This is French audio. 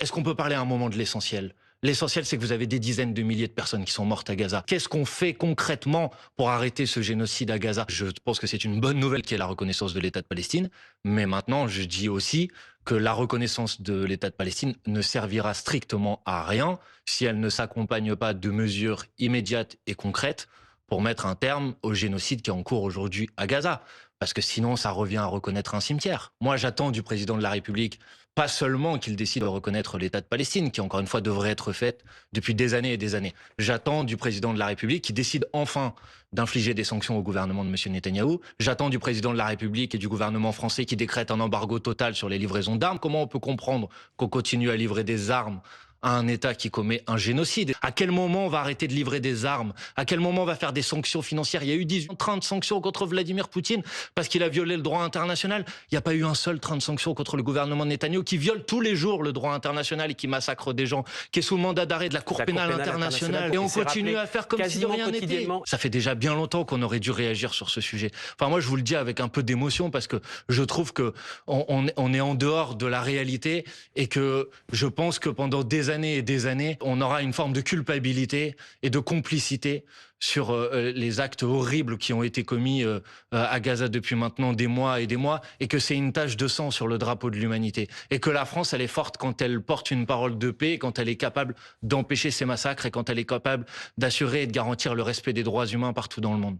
Est-ce qu'on peut parler à un moment de l'essentiel? L'essentiel, c'est que vous avez des dizaines de milliers de personnes qui sont mortes à Gaza. Qu'est-ce qu'on fait concrètement pour arrêter ce génocide à Gaza? Je pense que c'est une bonne nouvelle qui est la reconnaissance de l'État de Palestine. Mais maintenant, je dis aussi que la reconnaissance de l'État de Palestine ne servira strictement à rien si elle ne s'accompagne pas de mesures immédiates et concrètes pour mettre un terme au génocide qui est en cours aujourd'hui à Gaza. Parce que sinon, ça revient à reconnaître un cimetière. Moi, j'attends du président de la République pas seulement qu'il décide de reconnaître l'État de Palestine, qui encore une fois devrait être fait depuis des années et des années. J'attends du président de la République qui décide enfin d'infliger des sanctions au gouvernement de M. Netanyahou. J'attends du président de la République et du gouvernement français qui décrète un embargo total sur les livraisons d'armes. Comment on peut comprendre qu'on continue à livrer des armes à un État qui commet un génocide? À quel moment on va arrêter de livrer des armes? À quel moment on va faire des sanctions financières? Il y a eu 18 trains de sanctions contre Vladimir Poutine parce qu'il a violé le droit international. Il n'y a pas eu un seul train de sanctions contre le gouvernement de Netanyahou qui viole tous les jours le droit international et qui massacre des gens, qui est sous mandat d'arrêt de la Cour pénale internationale. Et on continue à faire comme si de rien n'était. Ça fait déjà bien longtemps qu'on aurait dû réagir sur ce sujet. Enfin, moi, je vous le dis avec un peu d'émotion parce que je trouve que on est en dehors de la réalité et que je pense que pendant des années et des années, on aura une forme de culpabilité et de complicité sur les actes horribles qui ont été commis à Gaza depuis maintenant des mois, et que c'est une tache de sang sur le drapeau de l'humanité. Et que la France, elle est forte quand elle porte une parole de paix, quand elle est capable d'empêcher ces massacres et quand elle est capable d'assurer et de garantir le respect des droits humains partout dans le monde.